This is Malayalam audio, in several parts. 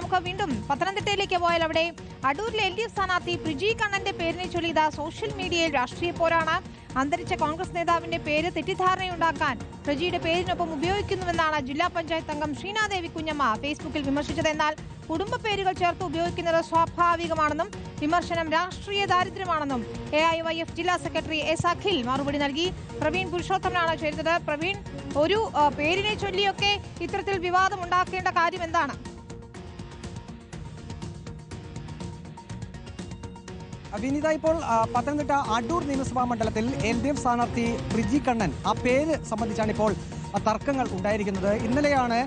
നമുക്ക് വീണ്ടും പത്തനംതിട്ടയിലേക്ക് പോയാൽ അവിടെ അടൂരിലെ LDF സ്ഥാനാർത്ഥി പ്രിജി കണ്ണന്റെ പേരിനെ ചൊല്ലി സോഷ്യൽ മീഡിയയിൽ രാഷ്ട്രീയ പോരാണ്. അന്തരിച്ച കോൺഗ്രസ് നേതാവിന്റെ പേര് തെറ്റിദ്ധാരണയുണ്ടാക്കാൻ പ്രജിയുടെ പേരിനൊപ്പം ഉപയോഗിക്കുന്നുവെന്നാണ് ജില്ലാ പഞ്ചായത്ത് അംഗം ശ്രീനാദേവി കുഞ്ഞമ്മ ഫേസ്ബുക്കിൽ വിമർശിച്ചത്. എന്നാൽ കുടുംബ പേരുകൾ ചേർത്ത് ഉപയോഗിക്കുന്നത് സ്വാഭാവികമാണെന്നും വിമർശനം രാഷ്ട്രീയ ദാരിദ്ര്യമാണെന്നും AIYF ജില്ലാ സെക്രട്ടറി S അഖിൽ മറുപടി നൽകി. പ്രവീൺ പുരുഷോത്തമനാണ് ചേരുന്നത്. പ്രവീൺ, ഒരു പേരിനെ ചൊല്ലിയൊക്കെ ഇത്തരത്തിൽ വിവാദം ഉണ്ടാക്കേണ്ട കാര്യം എന്താണ്? വിനീത, ഇപ്പോൾ പത്തനംതിട്ട അടൂർ നിയമസഭാ മണ്ഡലത്തിൽ LDF സ്ഥാനാർത്ഥി പ്രിജി കണ്ണൻ ആ പേര് സംബന്ധിച്ചാണ് ഇപ്പോൾ തർക്കങ്ങൾ ഉണ്ടായിരിക്കുന്നത്. ഇന്നലെയാണ്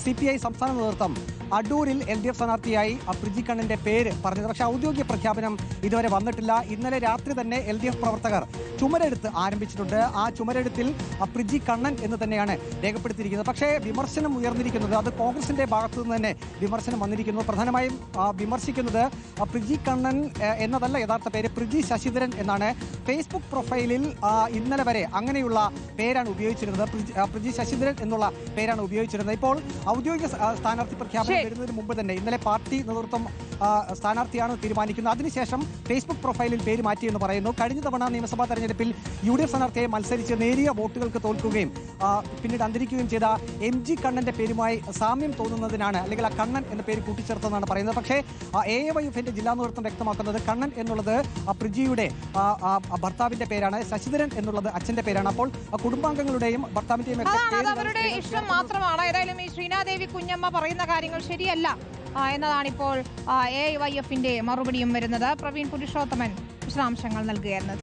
CPI സംസ്ഥാന നേതൃത്വം അടൂരിൽ LDF സ്ഥാനാർത്ഥിയായി പ്രിജി കണ്ണന്റെ പേര് പറഞ്ഞത്. പക്ഷേ ഔദ്യോഗിക പ്രഖ്യാപനം ഇതുവരെ വന്നിട്ടില്ല. ഇന്നലെ രാത്രി തന്നെ LDF പ്രവർത്തകർ ചുമരെഴുത്ത് ആരംഭിച്ചിട്ടുണ്ട്. ആ ചുമരെഴുത്തിൽ പ്രിജി കണ്ണൻ എന്ന് തന്നെയാണ് രേഖപ്പെടുത്തിയിരിക്കുന്നത്. പക്ഷേ വിമർശനം ഉയർന്നിരിക്കുന്നത്, അത് കോൺഗ്രസിന്റെ ഭാഗത്തു നിന്ന് തന്നെ വിമർശനം വന്നിരിക്കുന്നു. പ്രധാനമായും വിമർശിക്കുന്നത് പ്രിജി കണ്ണൻ എന്നതല്ല യഥാർത്ഥ പേര്, പ്രിജി ശശിധരൻ എന്നാണ്. ഫേസ്ബുക്ക് പ്രൊഫൈലിൽ ഇന്നലെ വരെ അങ്ങനെയുള്ള പേരാണ് ഉപയോഗിച്ചിരുന്നത്. പ്രിജി ശശിധരൻ എന്നുള്ള പേരാണ് ഉപയോഗിച്ചിരുന്നത്. ഇപ്പോൾ ഔദ്യോഗിക സ്ഥാനാർത്ഥി പ്രഖ്യാപനം വരുന്നതിന് മുമ്പ് തന്നെ ഇന്നലെ പാർട്ടി നേതൃത്വം സ്ഥാനാർത്ഥിയാണ് തീരുമാനിക്കുന്നത്. അതിനുശേഷം ഫേസ്ബുക്ക് പ്രൊഫൈലിൽ പേര് മാറ്റിയെന്ന് പറയുന്നു. കഴിഞ്ഞ തവണ നിയമസഭാ തെരഞ്ഞെടുപ്പിൽ UDF സ്ഥാനാർത്ഥിയെ മത്സരിച്ച് നേരിയ വോട്ടുകൾക്ക് തോൽക്കുകയും പിന്നീട് അന്തരിക്കുകയും ചെയ്ത MG കണ്ണന്റെ പേരുമായി സാമ്യം തോന്നുന്നതിനാണ്, അല്ലെങ്കിൽ ആ കണ്ണൻ എന്ന പേര് കൂട്ടിച്ചേർത്തെന്നാണ് പറയുന്നത്. പക്ഷേ AIYFന്റെ ജില്ലാ നേതൃത്വം വ്യക്തമാക്കുന്നത് കണ്ണൻ എന്നുള്ളത് പ്രിജിയുടെ ഭർത്താവിന്റെ പേരാണ്, ശശിധരൻ എന്നുള്ളത് അച്ഛന്റെ പേരാണ്. അപ്പോൾ കുടുംബാംഗങ്ങളുടെയും ഭർത്താവിന്റെയും അവരുടെ ഇഷ്ടം മാത്രമാണ്. ഏതായാലും ഈ ശ്രീനാദേവി കുഞ്ഞമ്മ പറയുന്ന കാര്യങ്ങൾ ശരിയല്ല എന്നതാണ് ഇപ്പോൾ AIYFന്റെ മറുപടിയും വരുന്നത്. പ്രവീൺ പുരുഷോത്തമൻ വിശദാംശങ്ങൾ നൽകുകയായിരുന്നു.